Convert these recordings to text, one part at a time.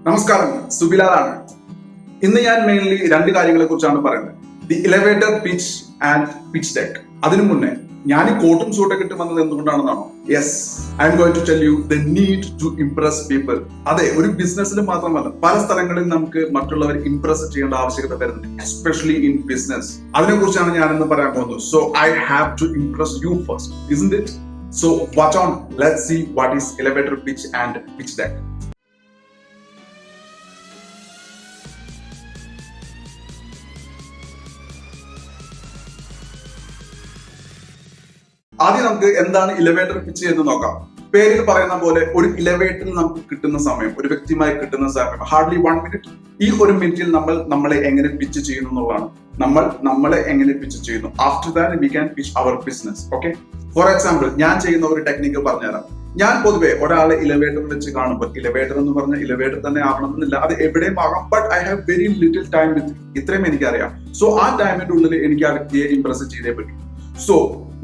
നമസ്കാരം, സുബിലാലാണ്. ഇന്ന് ഞാൻ മെയിൻലി രണ്ട് കാര്യങ്ങളെ കുറിച്ചാണ് പറയുന്നത്. The elevator pitch and pitch deck. അതിനു മുന്നേ ഞാൻ ഈ കോട്ടും സൂട്ടൊക്കെ ഇട്ട് വന്നത് എന്തുകൊണ്ടാണെന്നാണോ? Yes, I am going to tell you the need to impress people. അതെ, ഒരു ബിസിനസ്സിൽ മാത്രമല്ല, പല സ്ഥലങ്ങളിൽ നമുക്ക് മറ്റുള്ളവരെ ഇംപ്രസ് ചെയ്യേണ്ട ആവശ്യകത വരുന്നുണ്ട്, എസ്പെഷ്യലി ഇൻ ബിസിനസ്. അതിനെ കുറിച്ചാണ് ഞാൻ ഇന്ന് പറയാൻ പോകുന്നത്. So I have to impress you first, isn't it? So watch on, let's see what is elevator pitch and pitch deck. ആദ്യം നമുക്ക് എന്താണ് ഇലവേറ്റർ പിച്ച് എന്ന് നോക്കാം. പേരിൽ പറയുന്ന പോലെ ഒരു ഇലവേറ്ററിൽ നമുക്ക് കിട്ടുന്ന സമയം, ഒരു വ്യക്തിയുമായി കിട്ടുന്ന സമയം ഹാർഡ്ലി 1 മിനിറ്റ്. ഈ 1 മിനിറ്റിൽ നമ്മൾ നമ്മളെ എങ്ങനെ പിച്ച് ചെയ്യുന്നു എന്നുള്ളതാണ്. നമ്മളെ എങ്ങനെ പിച്ച് ചെയ്യുന്നു. After that we can pitch our business. Okay, for example ഞാൻ ചെയ്യുന്ന ഒരു ടെക്നിക്ക് പറഞ്ഞുതരാം. ഞാൻ പൊതുവെ ഒരാളെ ഇലവേറ്റർ വെച്ച് കാണുമ്പോൾ, ഇലവേറ്റർ എന്ന് പറഞ്ഞ ഇലവേറ്റർ തന്നെ ആവണമെന്നില്ല, അത് എവിടെയും ആകാം. But I have very little time with, ഇത്രയും എനിക്കറിയാം. സോ ആ ടൈമിന്റെ ഉള്ളിൽ എനിക്ക് ആ വ്യക്തിയെ ഇംപ്രസ് ചെയ്തേ പറ്റും. സോ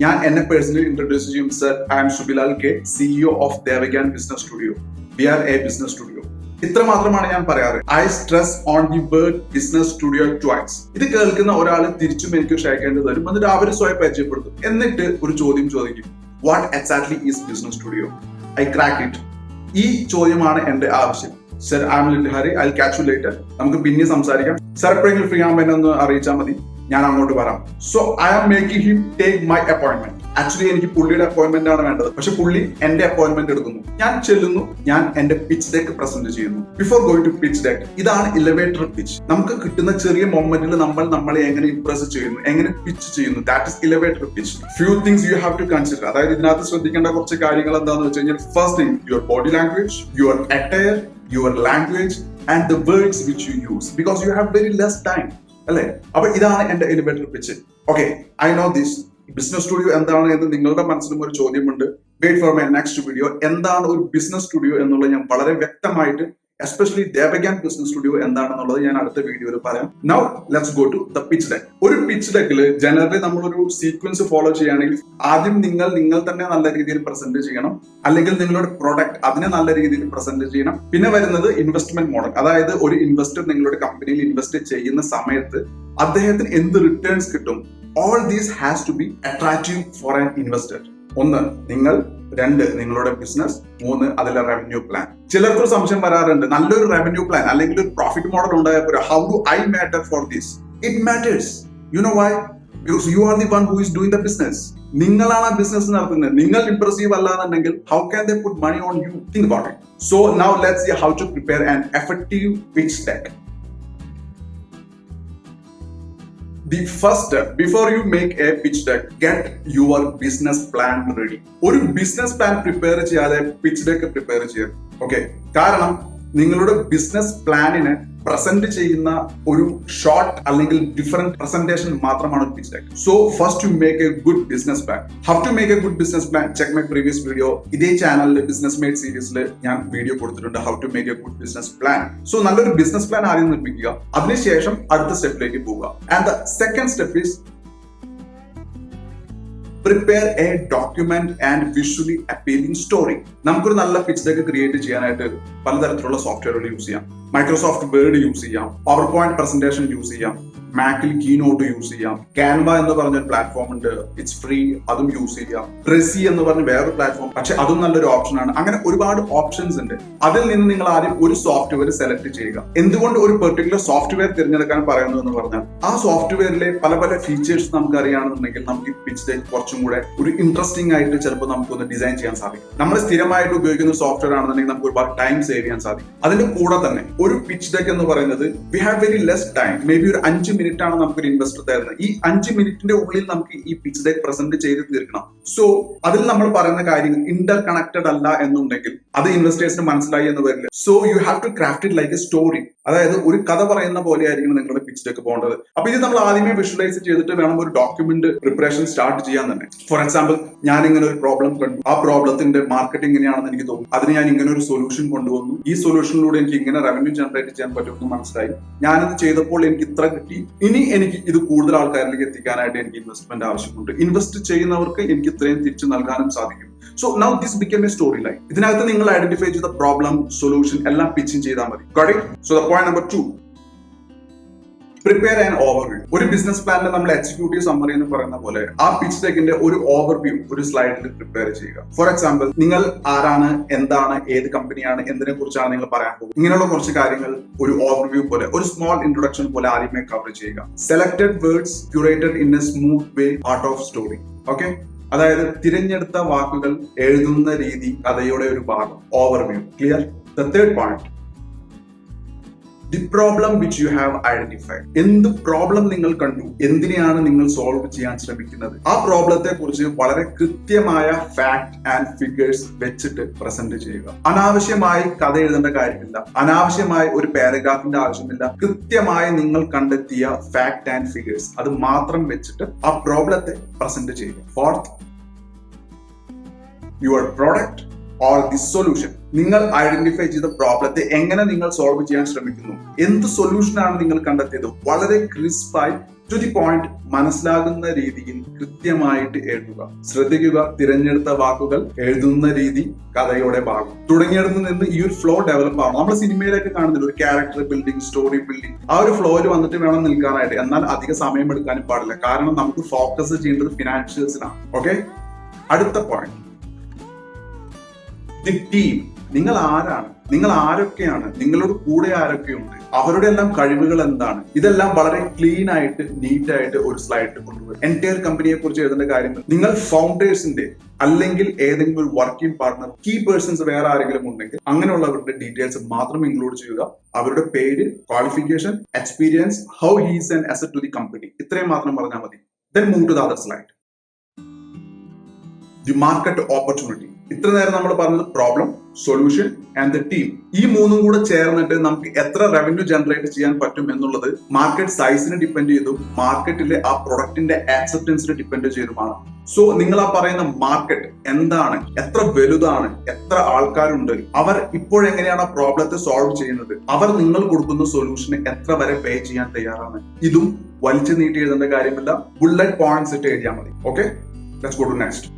ഞാൻ എന്നെ പേഴ്സണലി ഇൻട്രൊഡ്യൂസ് ചെയ്യും. Sir, I am Subilal K, CEO of Devagyan business studio. We are a business studio. ഇത്ര മാത്രമാണ് ഞാൻ പറയാറ്. I stress on the word business studio twice. ഇത് കേൾക്കുന്ന ഒരാൾ തിരിച്ചും എനിക്ക് ഷെയക്കേണ്ടത് വരും. എന്നിട്ട് അവർ സ്വയം പരിചയപ്പെടുത്തും. എന്നിട്ട് ഒരു ചോദ്യം ചോദിക്കും, what exactly is business studio? I crack it. ഈ ചോദ്യമാണ് എന്റെ ആവശ്യം. Sir, I M little Hari, I will catch you later. നമുക്ക് പിന്നെ സംസാരിക്കാം. സർ എപ്പോഴെങ്കിലും ഫ്രീ ആകുമ്പോൾ എന്നെ ഒന്ന് അറിയിച്ചാൽ മതി, ഞാൻ അങ്ങോട്ട് വരാം. So I am making him take my appointment. Actually എനിക്ക് പുള്ളിയുടെ അപ്പോയിന്റ്മെന്റ് ആണ് വേണ്ടത്, പക്ഷെ പുള്ളി എന്റെ അപ്പോയിന്റ്മെന്റ് എടുക്കുന്നു. ഞാൻ ചെല്ലുന്നു, ഞാൻ എന്റെ പിച്ച് ഡെക്ക് പ്രസന്റ് ചെയ്യുന്നു. Before going to pitch deck, ഇതാണ് ഇലവേറ്റർ പിച്ച്. നമുക്ക് കിട്ടുന്ന ചെറിയ മൊമെന്റിൽ നമ്മളെ എങ്ങനെ ഇംപ്രസ് ചെയ്യുന്നു, എങ്ങനെ പിച്ച് ചെയ്യുന്നു, that is elevator pitch. Few things you have to consider. അതായത് ഇതിനകത്ത് ശ്രദ്ധിക്കേണ്ട കുറച്ച് കാര്യങ്ങൾ എന്താണെന്ന് വെച്ച് കഴിഞ്ഞാൽ, first thing, your body language, your attire, your language and the words which you use, because you have very less time, അല്ലേ? അപ്പൊ ഇതാണ് എന്റെ elevator pitch. Okay, I know this. Business studio എന്താണ് എന്ന് നിങ്ങളുടെ മനസ്സിലും ഒരു ചോദ്യമുണ്ട്. Wait for my next video. എന്താണ് ഒരു ബിസിനസ് സ്റ്റുഡിയോ എന്നുള്ളത് ഞാൻ വളരെ വ്യക്തമായിട്ട്, എസ്പെഷ്യലി ദേവഗ്യാൻ ബിസിനസ് സ്റ്റുഡിയോ എന്താണെന്നുള്ളത് ഞാൻ അടുത്ത വീഡിയോയിൽ പറയാം. Now let's go to the pitch deck. ഒരു പിച്ച് ഡെക്കിൽ ജനറലി നമ്മളൊരു സീക്വൻസ് ഫോളോ ചെയ്യുകയാണെങ്കിൽ, ആദ്യം നിങ്ങൾ തന്നെ നല്ല രീതിയിൽ പ്രസന്റ് ചെയ്യണം, അല്ലെങ്കിൽ നിങ്ങളുടെ പ്രൊഡക്റ്റ് അതിനെ നല്ല രീതിയിൽ പ്രസന്റ് ചെയ്യണം. പിന്നെ വരുന്നത് ഇൻവെസ്റ്റ്മെന്റ് മോഡൽ. അതായത് ഒരു ഇൻവെസ്റ്റർ നിങ്ങളുടെ കമ്പനിയിൽ ഇൻവെസ്റ്റ് ചെയ്യുന്ന സമയത്ത് അദ്ദേഹത്തിന് എന്ത് റിട്ടേൺസ് കിട്ടും. All these has to be attractive for an investor. 1, നിങ്ങൾ. 2, നിങ്ങളുടെ ബിസിനസ്. 3, അതിലെ റവന്യൂ പ്ലാൻ. ചിലർക്ക് സംശയം വരാറുണ്ട്, നല്ലൊരു റവന്യൂ പ്ലാൻ അല്ലെങ്കിൽ ഒരു പ്രോഫിറ്റ് മോഡൽ ഉണ്ടായപ്പോൾ how do I matter for this? It matters. You know why? Because you are the one who is doing the business. നിങ്ങളാണ് ആ ബിസിനസ് നടത്തുന്നത്. നിങ്ങൾ ഇംപ്രസീവ് അല്ലാന്നുണ്ടെങ്കിൽ how can they put money on you? Think about it. So now let's see how to prepare an effective pitch deck. The first step, before you make a pitch deck, get your business plan ready. ഒരു business plan prepare ചെയ്യാതെ pitch deck prepare ചെയ്യാം. Okay, കാരണം നിങ്ങളുടെ business പ്ലാനിനെ present ചെയ്യുന്ന ഒരു short അല്ലെങ്കിൽ different presentation മാത്രമാണ് pitch deck. So first you make a good business plan. How to make a good business plan? Check my previous video. ഇതേ ചാനലിൽ ബിസിനസ് മേഡ് സീരീസിൽ ഞാൻ വീഡിയോ കൊടുത്തിട്ടുണ്ട്, how to make a good business plan. So നല്ലൊരു business plan ആദ്യം നിർമ്മിക്കുക, അതിനുശേഷം അടുത്ത സ്റ്റെപ്പിലേക്ക് പോവുക. And the second step is prepare A document and visually appealing story. നമുക്കൊരു നല്ല പിച്ച് ഡെക്ക് ക്രിയേറ്റ് ചെയ്യാനായിട്ട് പലതരത്തിലുള്ള സോഫ്റ്റ്വെയറുകൾ യൂസ് ചെയ്യാം. മൈക്രോസോഫ്റ്റ് വേർഡ് യൂസ് ചെയ്യാം, പവർ പോയിന്റ് പ്രസന്റേഷൻ യൂസ് ചെയ്യാം, മാക്കിൽ കീനോട്ട് യൂസ് ചെയ്യാം, ക്യാൻവ എന്ന് പറഞ്ഞ ഒരു പ്ലാറ്റ്ഫോം ഉണ്ട്, ഇറ്റ്സ് ഫ്രീ, അതും യൂസ് ചെയ്യാം. പ്രസി എന്ന് പറഞ്ഞ വേറൊരു പ്ലാറ്റ്ഫോം, പക്ഷെ അതും നല്ലൊരു ഓപ്ഷൻ ആണ്. അങ്ങനെ ഒരുപാട് ഓപ്ഷൻസ് ഉണ്ട്. അതിൽ നിന്ന് നിങ്ങൾ ആദ്യം ഒരു സോഫ്റ്റ്വെയർ സെലക്ട് ചെയ്യുക. എന്തുകൊണ്ട് ഒരു പെർട്ടിക്കുലർ സോഫ്റ്റ്വെയർ തിരഞ്ഞെടുക്കാൻ പറയുന്നു എന്ന് പറഞ്ഞാൽ, ആ സോഫ്റ്റ്വെയറിലെ പല പല ഫീച്ചേഴ്സ് നമുക്ക് അറിയുകയാണെന്നുണ്ടെങ്കിൽ നമുക്ക് ഈ പിച്ച് ഡെക്ക് കുറച്ചും കൂടെ ഒരു ഇൻട്രസ്റ്റിംഗ് ആയിട്ട് ചിലപ്പോൾ നമുക്കൊന്ന് ഡിസൈൻ ചെയ്യാൻ സാധിക്കും. നമ്മൾ സ്ഥിരമായിട്ട് ഉപയോഗിക്കുന്ന സോഫ്റ്റ്വെയർ ആണെന്നുണ്ടെങ്കിൽ നമുക്ക് ഒരുപാട് ടൈം സേവ് ചെയ്യാൻ സാധിക്കും. അതിന്റെ കൂടെ തന്നെ ഒരു പിച്ച് ഡെക്ക് എന്ന് പറയുന്നത്, we have very less time. May be ഒരു 5 മിനിറ്റ് ആണ് നമുക്കൊരു ഇൻവെസ്റ്റർ തരുന്നത്. ഈ 5 മിനിറ്റിന്റെ ഉള്ളിൽ നമുക്ക് ഈ പിച്ച് ഡെക്ക് പ്രസന്റ് ചെയ്ത് തീർക്കണം. സോ അതിൽ നമ്മൾ പറയുന്ന കാര്യങ്ങൾ ഇന്റർ കണക്റ്റഡ് അല്ല എന്നുണ്ടെങ്കിൽ അത് ഇൻവെസ്റ്റേഴ്സിന് മനസ്സിലായി എന്ന് വരില്ല. So you have to craft it like a story. അതായത് ഒരു കഥ പറയുന്ന പോലെ ആയിരിക്കണം നിങ്ങളുടെ പിച്ച് ഡെക്ക് പോകേണ്ടത്. അപ്പൊ ഇത് നമ്മൾ ആദ്യമേ വിഷ്വലൈസ് ചെയ്തിട്ട് വേണം ഒരു ഡോക്യുമെന്റ് പ്രിപ്പറേഷൻ സ്റ്റാർട്ട് ചെയ്യാൻ തന്നെ. ഫോർ എക്സാമ്പിൾ, ഞാൻ ഇങ്ങനെ ഒരു പ്രോബ്ലം കണ്ടു, ആ പ്രോബ്ലത്തിന്റെ മാർക്കറ്റ് ഇങ്ങനെയാണെന്ന് എനിക്ക് തോന്നുന്നു, അതിന് ഞാൻ ഇങ്ങനെ ഒരു സൊല്യൂഷൻ കൊണ്ടുവന്നു, ഈ സൊല്യൂഷനിലൂടെ എനിക്ക് ഇങ്ങനെ റവന്യൂ ജനറേറ്റ് ചെയ്യാൻ പറ്റുമെന്ന് മനസ്സിലായി, ഞാനിത് ചെയ്തപ്പോൾ എനിക്ക് ഇത്ര കിട്ടി, ഇനി എനിക്ക് ഇത് കൂടുതൽ ആൾക്കാരിലേക്ക് എത്തിക്കാനായിട്ട് എനിക്ക് ഇൻവെസ്റ്റ്മെന്റ് ആവശ്യമുണ്ട്, ഇൻവെസ്റ്റ് ചെയ്യുന്നവർക്ക് എനിക്ക് ഇത്രയും തിരിച്ചു നൽകാനും സാധിക്കും. So now this become A story line. ഇതിനകത്ത് നിങ്ങൾ ഐഡന്റിഫൈ ചെയ്ത പ്രോബ്ലം, സൊല്യൂഷൻ എല്ലാം പിച്ചിങ് ചെയ്താൽ മതി. Got it? So the point number 2, prepare and overview. ഒരു ബിസിനസ് പ്ലാനിൽ നമ്മൾ എക്സിക്യൂട്ടീവ് സമ്മറി എന്ന് പറയുന്ന പോലെ ആ പിച്ച് ഡെക്കിന്റെ ഒരു ഓവർവ്യൂ ഒരു സ്ലൈഡിൽ പ്രിപ്പയർ ചെയ്യുക. ഫോർ എക്സാമ്പിൾ, നിങ്ങൾ ആരാണ്, എന്താണ്, ഏത് കമ്പനിയാണ്, എന്തിനെ കുറിച്ചാണ് നിങ്ങൾ പറയാൻ പോകുന്നത്, ഇങ്ങനെയുള്ള കുറച്ച് കാര്യങ്ങൾ ഒരു ഓവർവ്യൂ പോലെ, ഒരു സ്മോൾ ഇൻട്രൊഡക്ഷൻ പോലെ ആദ്യമേ കവർ ചെയ്യുക. Selected words curated in A smooth way, part of story. Okay, അതായത് തിരഞ്ഞെടുത്ത വാക്കുകൾ എഴുതുന്ന രീതി കഥയുടെ ഒരു ഭാഗം. Overview. Clear? The third point, the problem which you have identified. എന്ത് പ്രോബ്ലം നിങ്ങൾ കണ്ടു, എന്തിനെയാണ് നിങ്ങൾ സോൾവ് ചെയ്യാൻ ശ്രമിക്കുന്നത്, ആ പ്രോബ്ലത്തെ കുറിച്ച് വളരെ കൃത്യമായ ഫാക്ട് ആൻഡ് ഫിഗേഴ്സ് വെച്ചിട്ട് പ്രസന്റ് ചെയ്യുക. അനാവശ്യമായി കഥ എഴുതേണ്ട കാര്യമില്ല, അനാവശ്യമായി ഒരു പാരഗ്രാഫിന്റെ ആവശ്യമില്ല. കൃത്യമായി നിങ്ങൾ കണ്ടെത്തിയ ഫാക്ട് ആൻഡ് ഫിഗേഴ്സ് അത് മാത്രം വെച്ചിട്ട് ആ പ്രോബ്ലത്തെ പ്രസന്റ് ചെയ്യുക. Fourth, your product or the solution. നിങ്ങൾ ഐഡന്റിഫൈ ചെയ്ത പ്രോബ്ലത്തെ എങ്ങനെ നിങ്ങൾ സോൾവ് ചെയ്യാൻ ശ്രമിക്കുന്നു, എന്ത് സൊല്യൂഷനാണ് നിങ്ങൾ കണ്ടെത്തിയത്, വളരെ ക്രിസ്പായി ടു ദി പോയിന്റ് മനസ്സിലാകുന്ന രീതിയിൽ കൃത്യമായിട്ട് എഴുതുക. ശ്രദ്ധിക്കുക, തിരഞ്ഞെടുത്ത വാക്കുകൾ, എഴുതുന്ന രീതി, കഥയുടെ ഭാഗം തുടങ്ങിയിടത്ത് നിന്ന് ഈ ഒരു ഫ്ലോ ഡെവലപ്പ് ആവണം. നമ്മൾ സിനിമയിലൊക്കെ കാണുന്നില്ല, ഒരു ക്യാരക്ടർ ബിൽഡിംഗ്, സ്റ്റോറി ബിൽഡിംഗ്, ആ ഒരു ഫ്ലോയിൽ വന്നിട്ട് വേണം നിൽക്കാനായിട്ട്. എന്നാൽ അധിക സമയം എടുക്കാനും പാടില്ല, കാരണം നമുക്ക് ഫോക്കസ് ചെയ്യേണ്ടത് ഫിനാൻഷ്യൽസിനാണ്. ഓക്കെ, അടുത്ത പോയിന്റ്, ദി ടീം. നിങ്ങൾ ആരാണ്, നിങ്ങൾ ആരൊക്കെയാണ്, നിങ്ങളുടെ കൂടെ ആരൊക്കെയുണ്ട്, അവരുടെ എല്ലാം കഴിവുകൾ എന്താണ്, ഇതെല്ലാം വളരെ ക്ലീൻ ആയിട്ട് നീറ്റ് ആയിട്ട് ഒരു സ്ലൈഡിൽ കൊണ്ടുവരും. എൻറ്റയർ കമ്പനിയെ കുറിച്ച് എഴുതേണ്ട കാര്യങ്ങൾ, നിങ്ങൾ ഫൗണ്ടേഴ്സിന്റെ അല്ലെങ്കിൽ ഏതെങ്കിലും ഒരു വർക്കിംഗ് പാർട്ണർ, കീ പേഴ്സൺസ് വേറെ ആരെങ്കിലും ഉണ്ടെങ്കിൽ അങ്ങനെയുള്ളവരുടെ ഡീറ്റെയിൽസ് മാത്രം ഇൻക്ലൂഡ് ചെയ്യുക. അവരുടെ പേര്, qualification, experience, how he's an asset to the company, ഇത്രയും മാത്രം പറഞ്ഞാൽ മതി. Then move to the other slide. The market opportunity. ഇത്ര നേരം നമ്മൾ പറഞ്ഞത് problem, solution and the team. ഈ മൂന്നും കൂടെ ചേർന്നിട്ട് നമുക്ക് എത്ര റവന്യൂ ജനറേറ്റ് ചെയ്യാൻ പറ്റും എന്നുള്ളത് മാർക്കറ്റ് സൈസിനെ ഡിപ്പെൻഡ് ചെയ്തും മാർക്കറ്റിലെ ആ പ്രൊഡക്റ്റിന്റെ ആക്സെപ്റ്റൻസിനെ ഡിപ്പെൻഡ് ചെയ്തുമാണ്. സോ നിങ്ങൾ ആ പറയുന്ന മാർക്കറ്റ് എന്താണ്, എത്ര വലുതാണ്, എത്ര ആൾക്കാരുണ്ട്, അവർ ഇപ്പോഴെങ്ങനെയാണ് ആ പ്രോബ്ലത്തെ സോൾവ് ചെയ്യുന്നത്, അവർ നിങ്ങൾ കൊടുക്കുന്ന സൊല്യൂഷന് എത്ര വരെ പേ ചെയ്യാൻ തയ്യാറാണ്, ഇതും വലിച്ചു നീട്ടി എഴുതേണ്ട കാര്യമില്ല. ബുള്ളറ്റ് പോയിന്റ്സ് ഇട്ട് എഴുതിയാൽ മതി. Okay, let's go to next.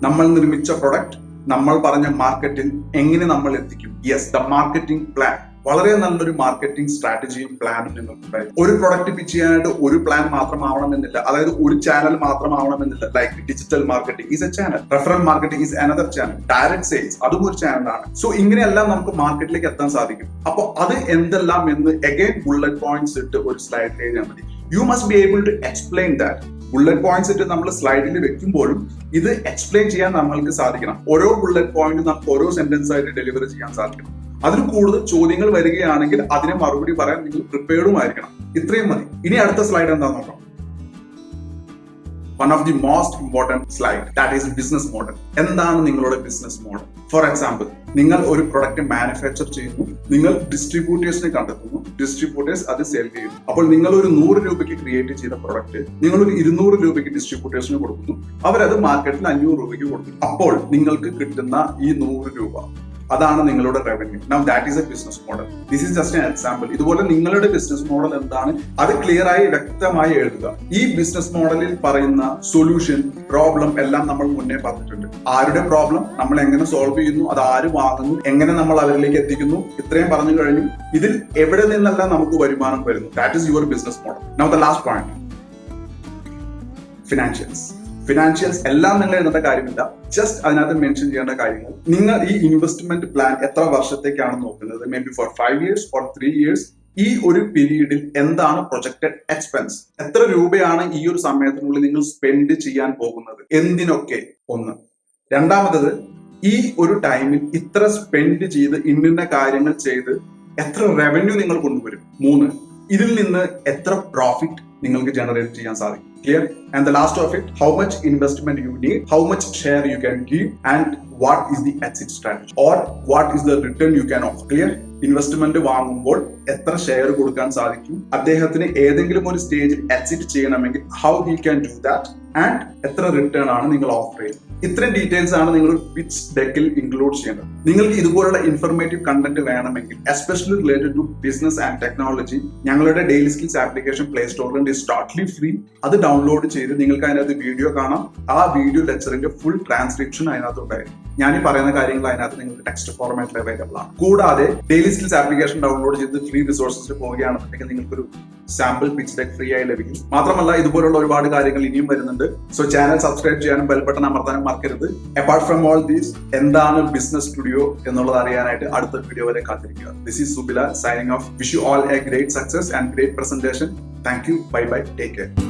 നമ്മൾ നിർമ്മിച്ച പ്രൊഡക്റ്റ് നമ്മൾ പറഞ്ഞ മാർക്കറ്റിൽ എങ്ങനെ നമ്മൾ എത്തിക്കും? Yes, the marketing plan. വളരെ നല്ലൊരു മാർക്കറ്റിംഗ് സ്ട്രാറ്റജിയും പ്ലാനും നിങ്ങൾക്കുണ്ടായി. ഒരു പ്രൊഡക്റ്റ് പിച്ച് ചെയ്യാനായിട്ട് ഒരു പ്ലാൻ മാത്രമാവണമെന്നില്ല, അതായത് ഒരു ചാനൽ മാത്രമാവണമെന്നില്ല. Like digital marketing is a channel, referral marketing is another channel, direct sales അതും ഒരു ചാനലാണ്. സോ ഇങ്ങനെയെല്ലാം നമുക്ക് മാർക്കറ്റിലേക്ക് എത്താൻ സാധിക്കും. അപ്പോൾ അത് എന്തെല്ലാം എന്ന് അഗൈൻ ബുള്ളറ്റ് പോയിന്റ്സ് ഇട്ട് ഒരു സ്ലൈഡിൽ എഴുതിയാൽ മതി. You must be able to explain that. Bullet points ഇട്ട് നമ്മൾ സ്ലൈഡിൽ വെക്കുമ്പോഴും ഇത് എക്സ്പ്ലെയിൻ ചെയ്യാൻ നമ്മൾക്ക് സാധിക്കണം. ഓരോ ബുള്ളറ്റ് പോയിന്റ് നമുക്ക് ഓരോ സെന്റൻസ് ആയിട്ട് ഡെലിവർ ചെയ്യാൻ സാധിക്കണം. അതിൽ കൂടുതൽ ചോദ്യങ്ങൾ വരികയാണെങ്കിൽ അതിനെ മറുപടി പറയാൻ നിങ്ങൾ പ്രിപ്പയർഡും ആയിരിക്കണം. ഇത്രയും മതി. ഇനി അടുത്ത സ്ലൈഡ് എന്താന്ന് നോക്കാം. One of the most important slide, that is business model. എന്താണ് നിങ്ങളുടെ ബിസിനസ് മോഡൽ? ഫോർ എക്സാമ്പിൾ, നിങ്ങൾ ഒരു പ്രൊഡക്റ്റ് മാനുഫാക്ചർ ചെയ്യുന്നു, നിങ്ങൾ ഡിസ്ട്രിബ്യൂട്ടേഴ്സിനെ കണ്ടെത്തുന്നു, ഡിസ്ട്രിബ്യൂട്ടേഴ്സ് അത് സെൽ ചെയ്യുന്നു. അപ്പോൾ നിങ്ങൾ ഒരു 100 രൂപയ്ക്ക് ക്രിയേറ്റ് ചെയ്ത പ്രൊഡക്റ്റ് നിങ്ങൾ ഒരു 200 രൂപയ്ക്ക് ഡിസ്ട്രിബ്യൂട്ടേഴ്സിന് കൊടുക്കുന്നു, അവരത് മാർക്കറ്റിൽ 500 രൂപയ്ക്ക് കൊടുക്കുന്നു. അപ്പോൾ നിങ്ങൾക്ക് കിട്ടുന്ന ഈ 100 രൂപ അതാണ് നിങ്ങളുടെ revenue. Now that is A business model. This is just an example. ഇതുപോലെ നിങ്ങളുടെ ബിസിനസ് മോഡൽ എന്താണ് അത് ക്ലിയർ ആയി വ്യക്തമായി എഴുതുക. ഈ ബിസിനസ് മോഡലിൽ പറയുന്ന സൊല്യൂഷൻ, പ്രോബ്ലം എല്ലാം നമ്മൾ മുന്നേ പറഞ്ഞിട്ടുണ്ട്. ആരുടെ പ്രോബ്ലം, നമ്മൾ എങ്ങനെ സോൾവ് ചെയ്യുന്നു, അത് ആര് വാങ്ങുന്നു, എങ്ങനെ നമ്മൾ അവരിലേക്ക് എത്തിക്കുന്നു, ഇത്രയും പറഞ്ഞു കഴിഞ്ഞു. ഇതിൽ എവിടെ നിന്നെല്ലാം നമുക്ക് വരുമാനം വരുന്നു, that is your business model. Now the last point, financials. Financials എല്ലാം നിങ്ങൾ എഴുതേണ്ട കാര്യമില്ല, ജസ്റ്റ് അതിനകത്ത് മെൻഷൻ ചെയ്യേണ്ട കാര്യങ്ങൾ. നിങ്ങൾ ഈ ഇൻവെസ്റ്റ്മെന്റ് പ്ലാൻ എത്ര വർഷത്തേക്കാണ് നോക്കുന്നത്, maybe for 5 years or 3 years. ഈ ഒരു പീരീഡിൽ എന്താണ് പ്രൊജക്റ്റഡ് എക്സ്പെൻസ്, എത്ര രൂപയാണ് ഈ ഒരു സമയത്തിനുള്ളിൽ നിങ്ങൾ സ്പെൻഡ് ചെയ്യാൻ പോകുന്നത്, എന്തിനൊക്കെ, ഒന്ന്. രണ്ടാമത്തത്, ഈ ഒരു ടൈമിൽ ഇത്ര സ്പെൻഡ് ചെയ്ത് ഇന്ന കാര്യങ്ങൾ ചെയ്ത് എത്ര റവന്യൂ നിങ്ങൾ കൊണ്ടുവരും. 3, ഇതിൽ നിന്ന് എത്ര പ്രോഫിറ്റ് നിങ്ങൾക്ക് ജനറേറ്റ് ചെയ്യാൻ സാധിക്കും. Clear? And the last of it, how much investment you need, how much share you can give, and what is the exit strategy or what is the return you can offer. Clear? Investment വാങ്ങുമ്പോൾ എത്ര share കൊടുക്കാൻ സാധിക്കും, അദ്ദേഹത്തിന് ഏതെങ്കിലും ഒരു സ്റ്റേജിൽ exit ചെയ്യണമെങ്കിൽ how he can do that, and എത്ര റിട്ടേൺ ആണ് നിങ്ങൾ ഓഫർ ചെയ്യുന്നത്. ഇത്രയും ഡീറ്റെയിൽസ് ആണ് നിങ്ങൾ പിച്ച് ഡെക്കിൽ ഇൻക്ലൂഡ് ചെയ്യേണ്ടത്. നിങ്ങൾക്ക് ഇതുപോലുള്ള ഇൻഫർമേറ്റീവ് കണ്ടന്റ് വേണമെങ്കിൽ especially related to business and technology ഞങ്ങളുടെ ഡെയിലി സ്കിൽസ് ആപ്ലിക്കേഷൻ പ്ലേ സ്റ്റോറിലുണ്ട്. Is totally free. അത് ഡൗൺലോഡ് ചെയ്ത് നിങ്ങൾക്ക് അതിനകത്ത് വീഡിയോ കാണാം. ആ വീഡിയോ ലെക്ചറിന്റെ ഫുൾ ട്രാൻസ്ക്രിപ്ഷൻ അതിനകത്ത് ഉണ്ടായിരിക്കും. ഞാൻ ഈ പറയുന്ന കാര്യങ്ങൾ അതിനകത്ത് നിങ്ങൾക്ക് ടെക്സ്റ്റ് ഫോർമാറ്റിൽ അവൈലബിൾ ആണ്. കൂടാതെ ഡെയിലി സ്കിൽസ് ആപ്ലിക്കേഷൻ ഡൗൺലോഡ് ചെയ്ത് ഫ്രീ റിസോഴ്സസിൽ പോവുകയാണെന്നുണ്ടെങ്കിൽ നിങ്ങൾക്കൊരു സാമ്പിൾ പിച്ച് ഡെക്ക് ഫ്രീ ആയി ലഭിക്കും. മാത്രമല്ല ഇതുപോലുള്ള ഒരുപാട് കാര്യങ്ങൾ ഇനിയും വരുന്നുണ്ട്. സോ ചാനൽ സബ്സ്ക്രൈബ് ചെയ്യാനും ബെൽ ബട്ടൺ അമർത്താനും മറക്കരുത്. അപ്പാർട്ട് ഫ്രം ഓൾ ദീസ്, എന്താണ് ബിസിനസ് സ്റ്റുഡിയോ എന്നുള്ളത് അറിയാനായിട്ട് അടുത്ത വീഡിയോ വരെ കാത്തിരിക്കുക. This is Subila signing off. Wish you all A great success and great presentation. Thank you. Bye bye. Take care.